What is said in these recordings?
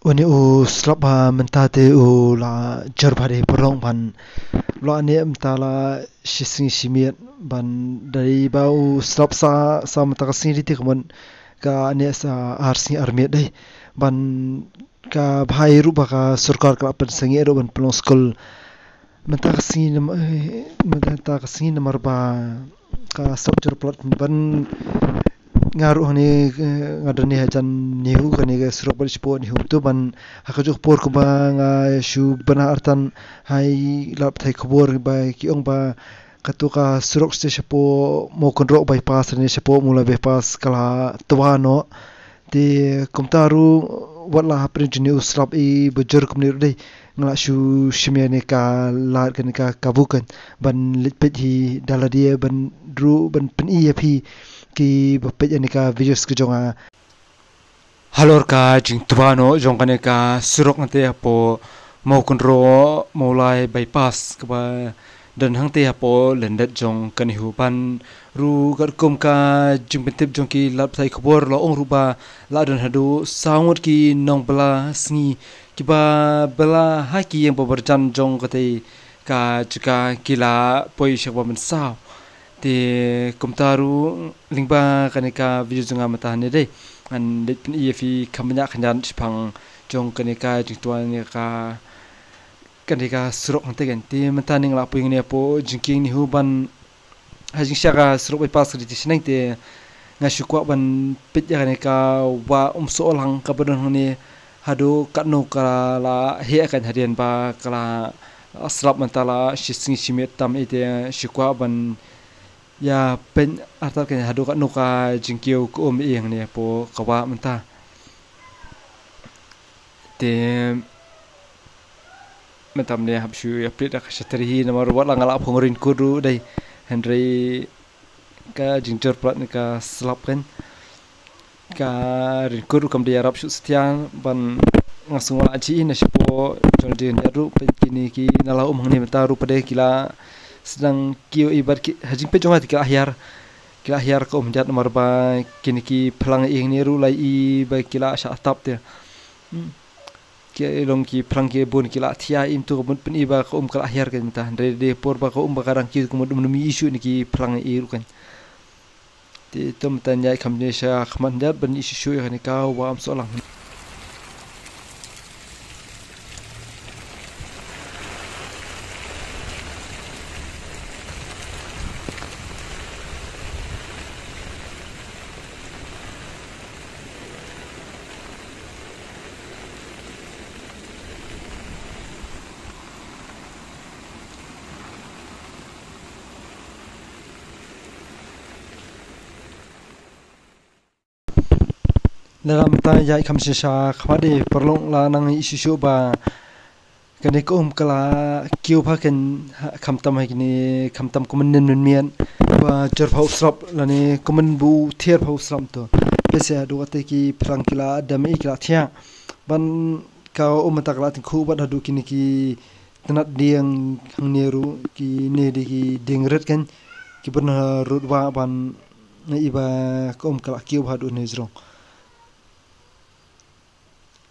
Wani u slap ha mentate u la jerbade perong ban lo ane mtala shising shimiet ban dari ba u slap sa mta kasing riti kemon ka ane sa arsing armiet dai ban ka bhai ru ba ka sarkar ka pen sangi ro ban pelong skol menta kasing nomor ba ka slap jerplot ban ngaruh ni ngadani hajan nihu kani ga surok bal spo nihu tu ban hakajuk por ko ba nga shu bana artan hai lap thai khobor ba ki ong ba katuka surok ste shapo mo konro bypass ni shapo mula bypass kala tuano ti kumtaru wala haprin jini usrap I bujur kumni dei ngala shu shimiane ka lar kan ka kabukan ban litpet hi daladia ban dru ban pen phi ki bapet ani ka videos ke jonga halor ka jing tuano jong kan ka surok ante apo mau konro mulai bypass ka ba dan hang te apo lendet jong kan hu ban ru gar kum ka jing pentip jong ki lap thai khobor lo ong ruba la dan hadu sangut ki nong bala sngi ki ba bala ha ki yang babarjan jong ka te ka jika kila poi shakwa men sao te kumtaru lingba kanika video jonga mata ne dei an lit pin efi kamnya khanjan chipang jong kanika jingtuan ni ka kanika surok hante gen te mata ning la puing ne po jingking ni huban hajing syaka surok by pass ri sinang te ngasukwa ban pit ya kanika wa solang ka badon ni hadu katno kala he kan hadian ba kala aslap mentala shising shimet tam ite shikwa ban ya pen artal kan hadu ka nuka jingkiu ko eng ne po kawa menta te mentam ne habshu ya plit ka shatri nomor wat langala phongorin kudu dai henry ka jingjor plat ne ka slap kan ka rin kudu kam dia rap shu setian ban ngasung wala ji na sipo jon din ya ru pen kini ki nala hangni menta ru pade kila sedang kio ibar ki hajing pe jonga kila ahyar ko menjat nomor ba kini ki plang ing ni ru lai I ba kila sha tap te ki long ki plang ki bon kila thia im tu mun pen iba ko kala ahyar kan ta de por ba ko ba karang ki ko mun mi isu ni ki plang I ru kan ti tom tan yai khamne sha khman jat ban isu shu ni ka wa am so lang dalam ta yai kham sha khwade perlong la nang isu ba kani ko kala kiu pha ken kham tam hai ni kham tam kumen nen mian ba jar phau srap la ni kumen bu thier phau sram to pese do ate ki prang kila dami kila thia ban ka mata kala tin khu ba du kini ki tanat diang hang neru ki ne di ki dingret kan ki ban rut wa ban iba kom kala kiu ba du ne jrong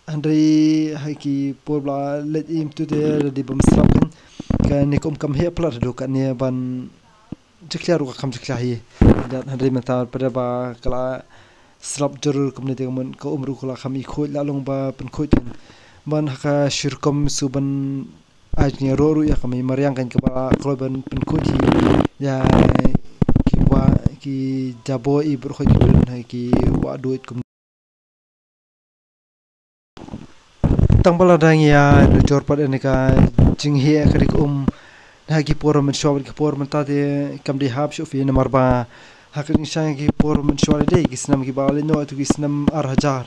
Andrei haki pobla let im tu de di bam slapen ka ni kom kam he plat do kan ne ban jikla ru kam jikla hi dan Andrei mata pada ba kala slap jurur kom ne de mon ka umru kala khami khoi la long ba pen khoi ten ban haka shirkom suban ajni roru ya kami maryang kan ka ba kroban pen khoi hi ya ki wa ki jabo I bur khoi ki wa duit kom tang bala dang ya no jor pad ne ka jing he krik na ki por men shawal ki por men ta de kam di hab shu fi na marba hakin shang ki por men shawal de ki snam ki bawle no tu ki snam ar hajar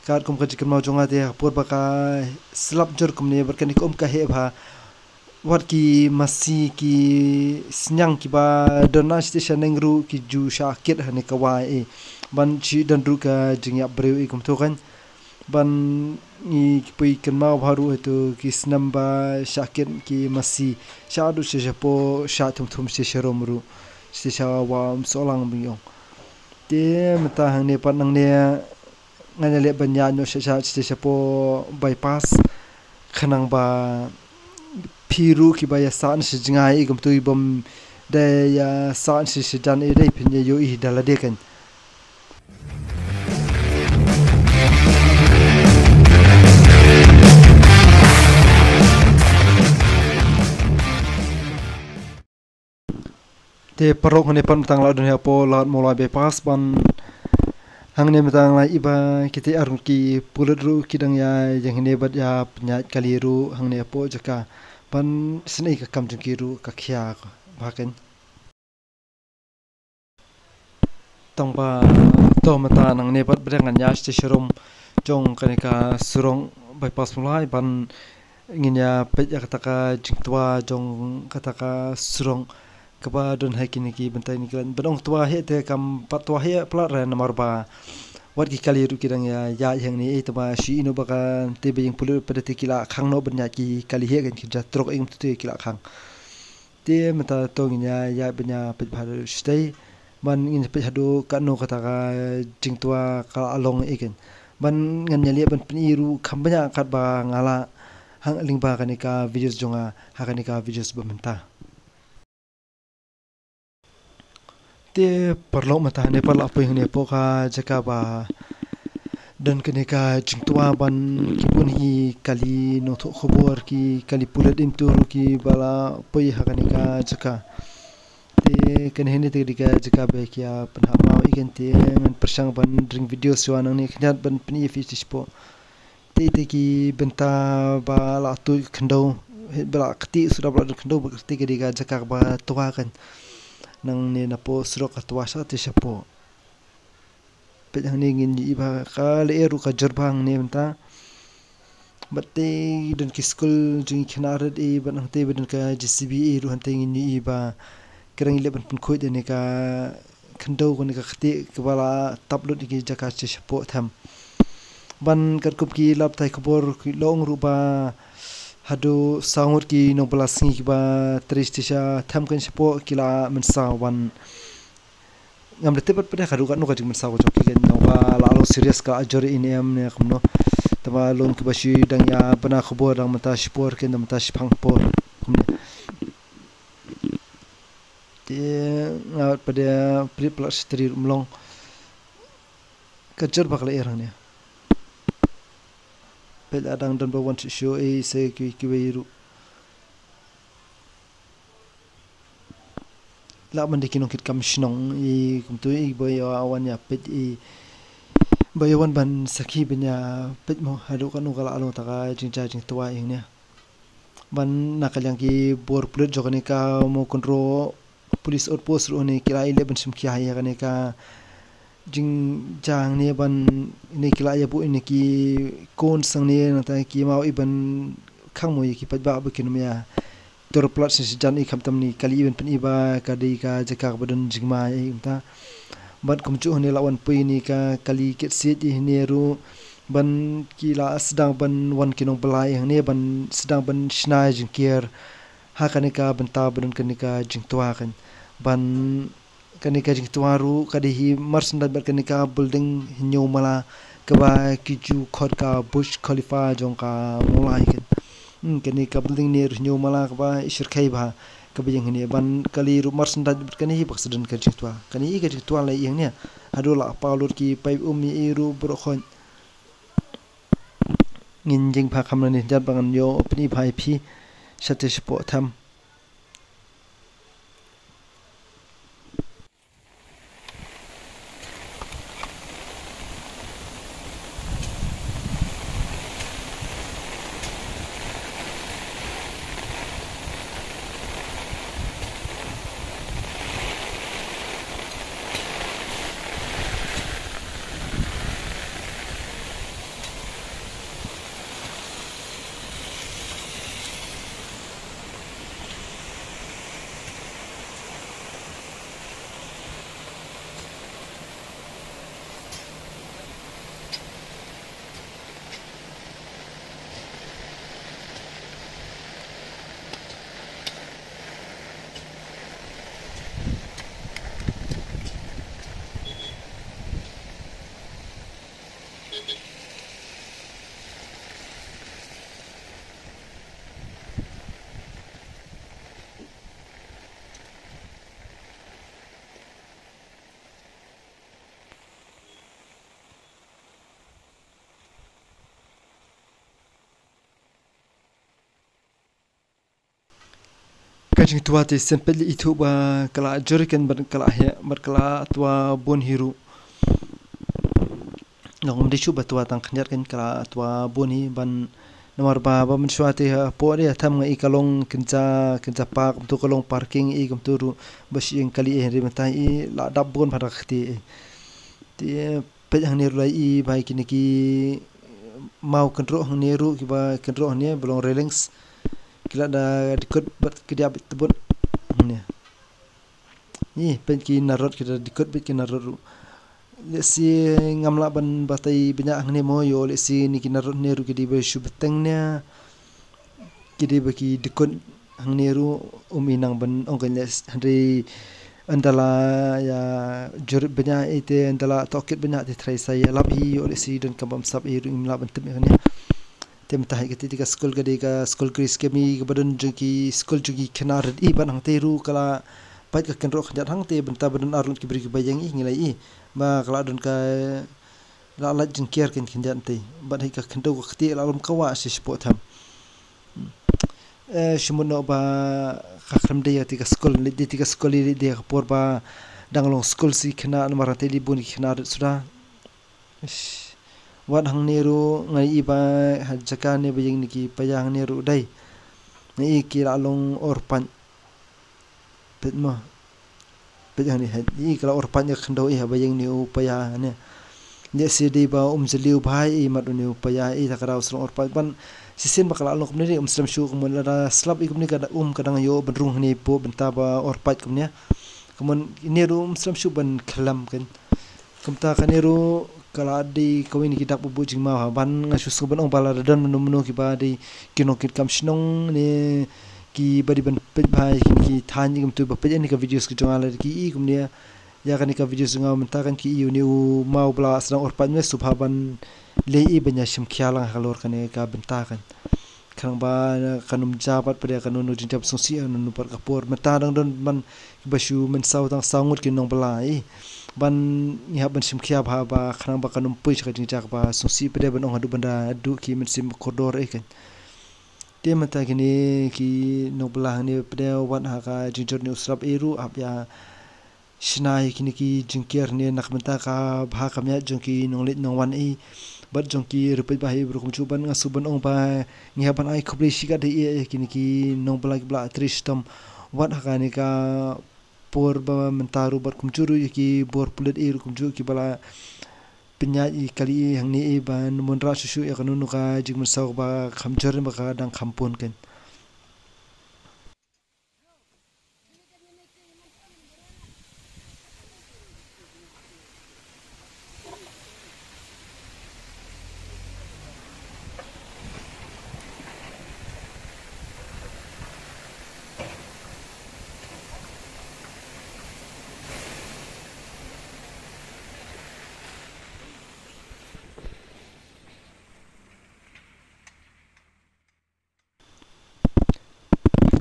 kar kum ka jikan ma jonga de por ba ka slap jor kum ne bar kan ki ka he bha wat ki masi ki snyang ki ba dona station nengru ki ju shakit hane ka wa e ban chi dan ru ka jing ya breu e kum to kan ban ni pui kan mau baru itu kis namba syakin ki masi syadu sejapo syatum thum se seromru se sawam solang biyong te mata hang ne pan nang ne nganya le banya no sha po bypass khanang ba phiru ki ba ya san si jingai gum tu ibom de ya san si dan e dei pinye yo I dala de kan te parok ne pan tang la dunia po lat mola bypass ban hang ne matang la iba kiti arun ki puludru kidang ya yang ne bat ya penyat kaliru hang ne po jaka pan snei ka kam kiru ka khia baken tongba to mata nang ne bat brengan ya sti shirom jong kanika surong bypass mulai ban nginya pet ya kataka jingtwa jong kataka surong kaba don hakini ki bentai ni kan benong tua he te kam patwa he plat ra nomor ba wat ki kali ru kidang ya yang ni e taba shi ino baka te be yang pulu pada te kila khang no benya ki kali he kan ki jatrok ing te kila khang te mata to nginya ya benya pet bhar stay ban in pet hadu kan no kata ka jingtua ka along e kan ban ngan nyali ban peniru khambanya kat ba ngala hang lingba kanika videos jonga hakanika videos bamenta te perlo mata ne perlo apa yang ne poka jaka ba dan kenika jingtua ban kipun hi kali no tho khobor ki kali pulat imtur ki bala poi hakanika jaka te kan hene te dika jaka be kya panhama ikan te persang ban dring video suanang ne knyat ban pni fi spo te ki benta ba la tu khndo bala kti sudah bala khndo kti ke dika jaka ba tuwa kan nang ne na po srok atwa sa te sapo pe yang ne ngin iba ka le eru ka jorbang ne menta batte don ki school jing khinare e ban te ban ka jcb e ru hante ngin iba kerang ile ban pun khoi de ne ka khando ko ne ka khti ka bala tablut ki jaka che sapo tham ban kar kup ki lap tai khobor ki long ru ba hadu sangur ki no blasngi ki ba tristisha tham kan sapo kila mensa wan ngam le tepat pada khadu kan no ka jing mensa ko joki kan no ba la lo serious ka ajori in em ne khumno tama lon ki bashi dang ya bana khobor dang mata spor ken mata shphang por te ngat pada pre plus 3 umlong ka jor bakla erang ne pel adang dan bawan show e se ki weiru la man dikinong kit kam shnong e kumtu e boyo awan ya pet e bayawan ban sakhi benya pet mo hadu kan ugala alo taka jingja jing tua ing ne ban nakalyang ki bor pulut jogane ka mo kontro police outpost ro ne kira 11 sim kya ya kane ka jing jang ne ban ne kila ya bu ne ki kon sang ne na ta ki mau iban khang mo ki pat ba ba kin ya tor plat si jan I khamtam ni kali iban pen iba ka dei ka jaka badun jingma e ta ban kum chu ne lawan pui ni ka kali ket sit I ne ru ban kila sedang ban wan kinong belai ne ban sedang ban shna jing kier ha kanika benta badun kanika jing tua kan ban kanika jing tuaru kadihi marsandat ber kanika building hinyo mala kaba kiju khot ka bush khalifa jong ka mulai kan kanika building near hinyo mala kaba ishirkai ba kaba yang ne ban kali ru marsandat ber kanihi baksadan ka jing tua kani ka jing tua lai yang ne adola paulur ki pai umi iru brokhon ngin jing pha khamna ni jat bangan yo apni bhai phi sate spo tham kajing tua te sempel itu ba kala jurikan berkala tua bon hiru ngom de chuba tua tang khanyar kan kala tua boni ban nomor ba mensuate po dia tham ngai kalong kinca park tu kalong parking i kum tu basi yang kali ri matai la dab bon pharak ti pe hang ne rai i bai kini ki mau kontro hang ne ru ki ba kontro ne belong railings kila da dikut bat kedia tebut ne ni pen ki narot kita dikut bet ki narot lesi ngamla ban batai banyak hang ne mo yo lesi ni ki narot ne ru ki di ba shubteng ne ki di ba ki dikut hang ne ru inang ban ongkan les hari andala ya jur banyak ite andala tokit banyak di trai saya labi yo lesi dan kabam sab i ru imla ban tem ne tem tahi ketika skol gadega skol kris kemi kebadan jengki skol jugi kenar i ban hang teru kala pai ka kenro khajat hang te benta badan arun ki beri bayang i ngilai i ba kala don ka la la jengkiar ken khinjan te ban hi ka khendo ka khti alam kawa si sport ham shimono ba khakram de ya tika skol le de tika skol le de por ba danglong skol si khna marate li bun khna suda wat hang neru ngai iba hajaka ne bayang niki payang neru dai ngai ki lalong orpan petma pejang ni i kala orpan ya khndo i bayang ni upaya ne ne sidi ba jeliu bhai i madu ni upaya i takara usrong orpan ban sisen bakala alok ne umslam shu kumon la slab i kumni kada kadang yo benrung ni po benta ba orpat kumnya kumon neru umslam shu ban khalam kan kumta kaneru kala di kawin kita bubu jing ma ban ngasus ban ong bala dan menu ki ba di kinokit kam shnong ne ki badi ban pet bhai ki thani kum tu ba pet ni ka videos ki jonga la ki i kum ne ya kan ka videos nga menta kan ki yu ni mau bla asna orpan me subha ban le i banya shim khyala halor kan ka benta kan khang ba kanum jabat pada kanun jin tap sosi anu par kapor meta dang don ban basu men sau tang sangut ki nong bla i ban nya ban sim khia ba ba khang ba kanum pui cha jing jak ba sosi pada ban ong hadu banda adu ki men sim kodor e kan te mata kini ki noblah ni pada wan ha ka jing jor ni usrap eru ap ya shnai kini ki jingkiar ni nak menta ka bha kamya jong ki nonglit nong wan e bat jong ki rupet ba hi brukum chuban ngasuban ong ba nya ban ai khobli shiga de e kini ki nong bla bla tristom wan ha ka ni ka por ba mentaru bar kumjuru ki bor pulet ir kumju ki bala penyai kali hang ni ban monra susu ya kanunu ka jing musau ba khamjor ba ka dang khampon kan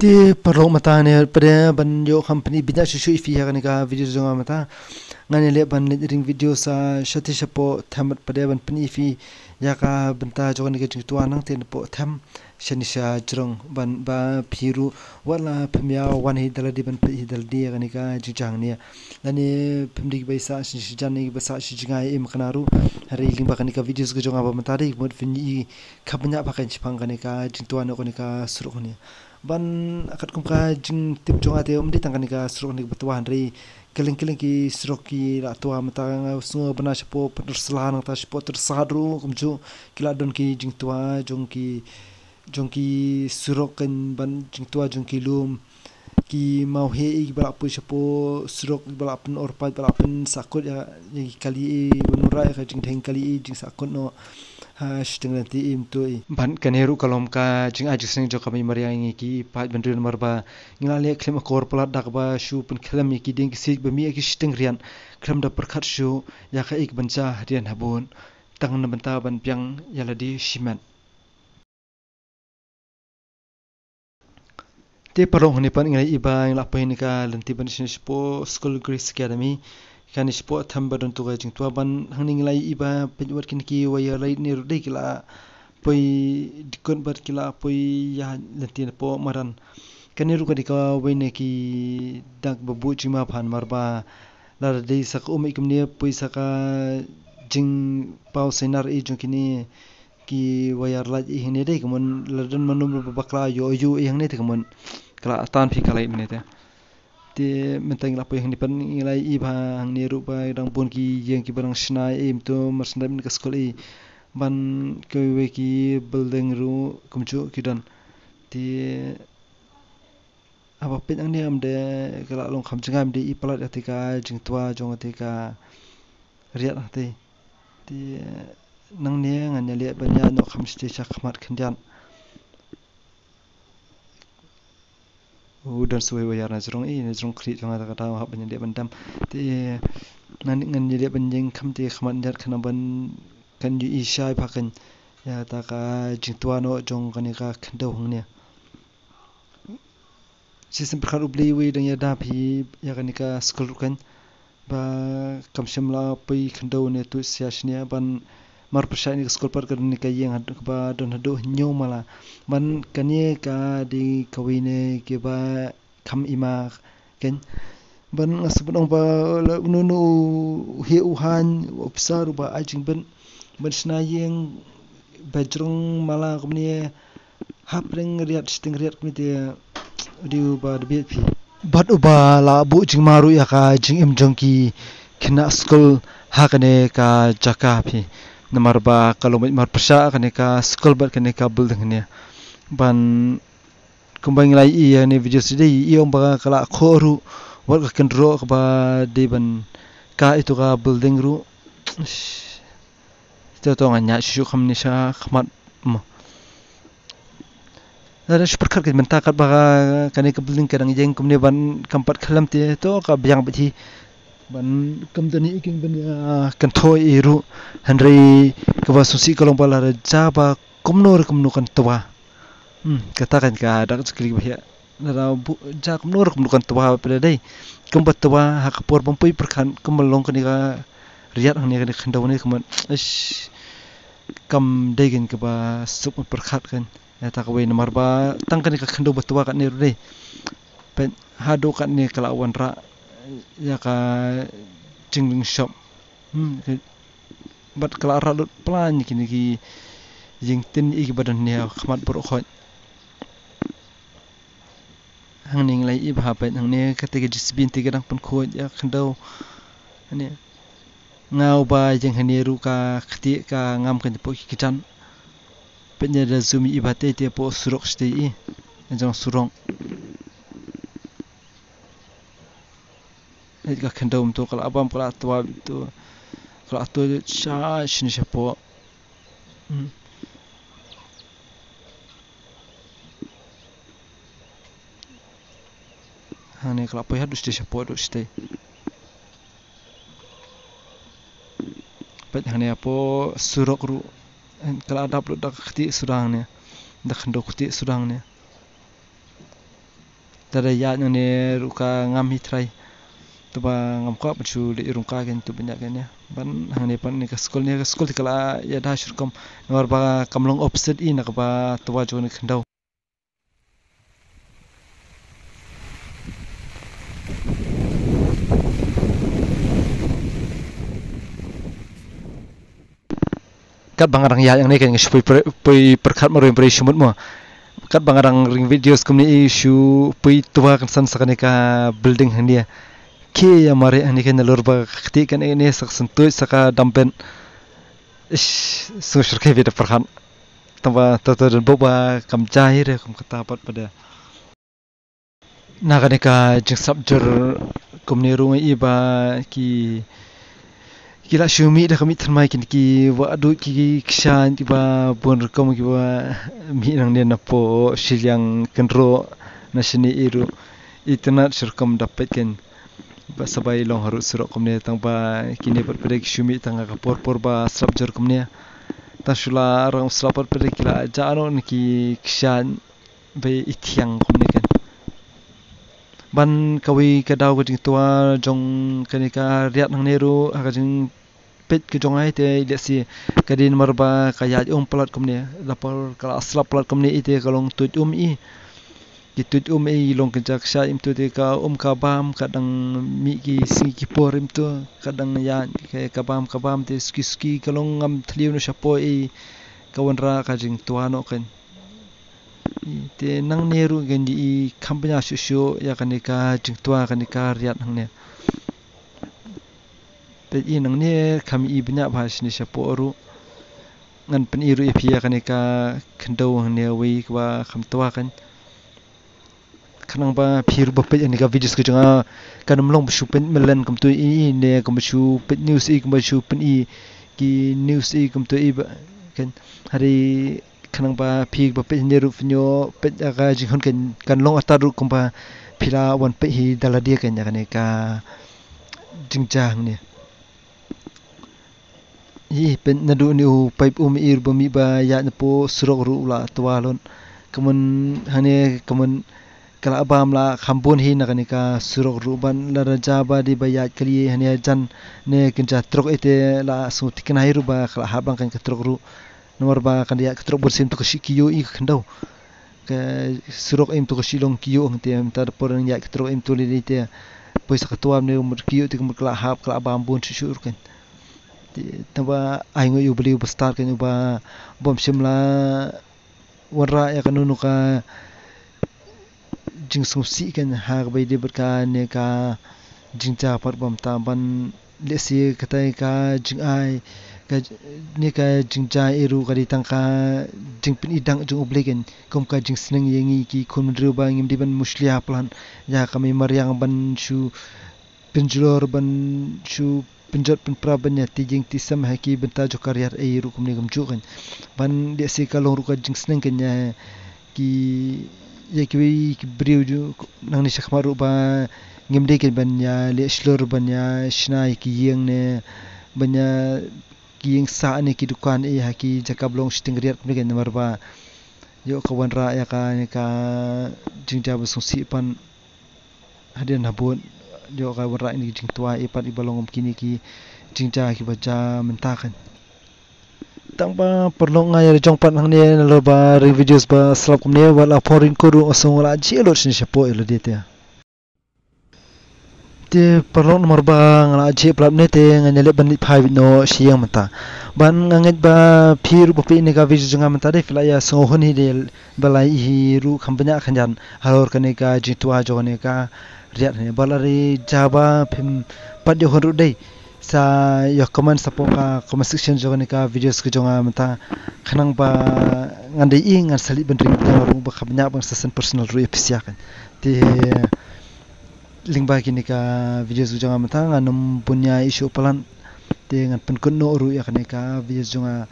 ti perlu mata ne pada ban yo company bina susu fi ya ka video zonga mata ngani le ban ring video sa shati shapo thamat pada ban pani fi ya ka benta jogan ke tuan nang ten po tham shanisha jrong ban ba phiru wala phmya wan hi dal di ban hi dal di ka ni ka jang ne lani phmdi ba sa shi jani ba sa shi jinga im khanaru hari ling ba ka ni ka videos ke jonga ba mata ri mod fini khabnya ba kan chipang ka ni ka jing tuan ko ni ka suru ni ban akat kum ka jing tip jonga te umdi tang ka ni ka suru ni batuan ri keling ki suru ki la tua mata sunga bana shapo tersalan ta shapo tersadru kumju kila don ki jing tua jong ki suru kan ban jing tua jong ki lum ki mau he bala pu shapo suru bala pen orpat bala pen sakut ya kali menura ka jing theng kali jing sakut no ha shting nanti im tu ban kaneru kalom ka jing aju sing jo kami mariang ki pa bandrin marba ngale klem kor plat dak ba shu pen khlem ki ding si ba mi ki shting rian khlem da perkhat shu ya ka ik bancha rian habun tang na banta ban pyang yaladi shiman te parong ni pan ngai iba ng lapai ni ka lanti ban sin spo school grace academy kan spo thamba don tu ga jing tu ban hangning lai iba pejwat kin ki waya lai ni ru dei kila poi dikon bar kila poi ya lanti po maran kani ru kani ka wene ki dak babu jima phan marba lar dei sak ikum ne pui saka jing pau senar i jong kini ki wayar laj i hne dei kamun ladan manum bakla yo yu i hne te kamun kala tan phi kalai mne te ti mentang la pui hne pan ngai i ba hang ne ru ba dang pun ki yeng ki barang snai im to mar snai min ka skol i ban ke we ki building ru kumchu kidan ti apa pet ang ni amde kala long kham changam di i palat atika jing twa jong atika riat ate ti nang ne ngan ne le banya no kham sti cha khmat khindian udan suwe wayar na jrong i ne jrong khri jong ata ta ha banya le bandam ti ngan ne le banjing kham ti khmat jat khana ban kan yu i shai phakan ya ta ka jing twa no jong kani ka khndo hang ne sistem perkhat ubli wi dang ya da phi ya kani ka skul kan ba kam shimla pai khndo ne tu sia shnia ban mar persai ni skul par kan ni ka yeng had ba don hado nyo mala ban kani ka di kawine ke ba kham ima ken ban asbon ba nu nu he u han opsar ba ajing ban shna yeng bajrong mala kumni hapring riat sting riat kumni te diu ba de phi bat uba la bu jing maru ya ka jing im jong ki khina school ha kane ka jaka phi namar ba kalomit mar persa kane ka school bat kane ka building ne ban kumbang lai i ne video sidi i om ba kala khoru wat ka kendro ba de ban ka itu ka building ru to nganya shu khamni sha khmat ada seperkat ke mentak kat baga kani ke building kadang jeng kumne ban kampat khalam te to ka byang bithi ban kam tani iking ban kan thoi iru hanrei ka ba susi kalong pala ja ba kumnor kan towa katakan ka dak skli bahya nara ja kumnor kan towa pada dai kumbat towa hak por pampui perkhan kumalong kani ka riat hang ne kani khandau ne kuman kam degen ka ba sup perkhat kan ya tak we nomor ba tangkan ka khando batwa kan ne re pen hado kan ne kala wan ra ya ka jingling shop bat kala ra plan kini ki jing tin i badan ne khmat bro khot hang ning lai i ba pen hang ne ka te disbin te gadang pun khot ya khando ne ngau ba jing hani ru ka khti ka ngam kan po ki chan penya da zumi ibate te po surok ste i jong surong et ka khandom to kala abam kala twa to kala to cha shini shapo hane kala po hadu ste shapo do ste pet hane apo surok ru kala adap lu dak khti surang ne dak khando khti surang ne tada ya ne ruka ngam hitrai to ba ngam ko pachu li rungka gen to banyak gen ya ban hang ne pan ne ka skol kala ya da shurkom nor ba kamlong opposite in ka ba to ba jo ne khando kat bangarang ya yang ne kan pui perkhat maroi prai shumut mo kat bangarang ring videos kumni issue pui tuwa kan san sakane ka building handia ke ya mare ani kan lor ba khti kan ne sak sentoi saka dampen so shurke vida perkhat tamba to dan boba kam jahir kam katapat pada nagane ka jing subjur kumni runga iba ki kila shumi dah kami termai ki wadu ki kishan ki ba bon rekom ki ba mi nang ne napo silyang kendro na sini iru itnat surkom dapat kan ba sabai long harus surok komne tang ba kini pat pada shumi tang ka por ba subjur komne ta shula rang slapat pada kila jaro ki kishan be ithiang komne kan ban kawi kadau ka jing tua jong kanika riat nang neru aga jing pet ke jong ai te lesi kadin marba kaya plat komne lapor kala asla plat komne ite kalong tut i gitu long kejak sya imtu te ka kabam kadang mi ki si ki por imtu kadang ya ke kabam te ski kalong ngam thliu no shapo kawan ra ka jing tuano kan te nang neru gen di kampanya shushu ya kan ka jing tua kan ka riat hang ne te nang ne kami bnya bhas ni shapo ru ngan pen iru ipia kan ka khndo hang ne wi kwa kham tua kan kanang ba phir ba pe ani ka videos ko janga kanum long bu pen melan kam tu ne kam bu pen news kam bu pen ki news kam tu ba kan hari kanang ba phir ba pe ne ru fnyo pe ga jing hon kan long ataru kam ba phila wan pe hi daladia kan ya kan ka jingjang ne pen nadu ni pipe ir ba mi ba ya na po surok ru la twalon kamun hane kamun kala abam la khambun hi nakanika surok ruban la raja ba di bayat kali hanya jan ne kinja truk ite la su tikna hiru ba kala habang kan truk ru nomor ba kan dia truk bersim to kiyo I khandau ke surok im to silong kiyo ngte tar por ya truk im to li ite pois ketua ne umur kiyo tik kala hab kala abam bun syur kan tamba ai ngo yu beli bestar kan ba bom simla warra ya kanunu ka jing sumsi kan har bai de berka ne ka jing cha par bam ta ban le si katai ka jing ai ka ne ka jing cha eru ka di tang ka jing pin idang jung obligen kom ka jing sneng yengi ki kun ru ba ngim di ban muslia plan ya kami maryang ban shu pinjlor ban shu pinjot pin praban ya ti jing ti sam ha ki benta jo karyar e ru kum ne gum ju kan ban le si ka long ru ka jing sneng kan ya ki ya ki briu ju nang ni sakmaru ba ngimde ke banya le shlor banya shnai ki yeng ne banya ki yeng sa ne ki dukan ha ki jakablong stingriat ne gen mar ba yo kawan ra ya ka ne ka jingja ba susi pan hadin habun yo ka ra ni jing tua pan ibalong kini ki jingja ki baja mentakan tang ba perlu ngai jong pan hang ne lo ba videos ba slap kum ne wala foreign ko ru osong la ji lo sin shapo elo de te perlu nomor ba ngala ji plap ne te ngane le ban phai no siang mata ban nganget ba phir bu pe ne ga video janga mata de fila ya so honi de balai hi ru khambanya khanjan halor kane ka ji tua jo ne ka riat ne balari jaba phim pat yo horu dei sa yo comment support ka comment section jo ne ka videos ke jonga mata khanang ba ngandai ngan sali ben ring ka ru ba khabnya bang sesen personal ru epsia kan te link ba kini ka videos jonga mata nganum punya isu pelan te ngan pen kun no ru ya kan ka videos jonga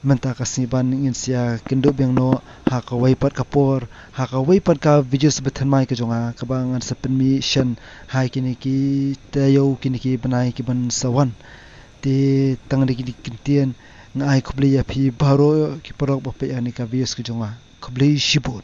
menta kasiban ingin sia kendo beng no ha ka waipat kapor ha ka waipat ka videos bethan mai ke jonga kabangan sepen mi shen hai kini ki tayo kini ki banai ki ban sawan te tang de ki kintian ngai khobli ya phi baro ki porok ba pe ani ka videos ke jonga khobli shibut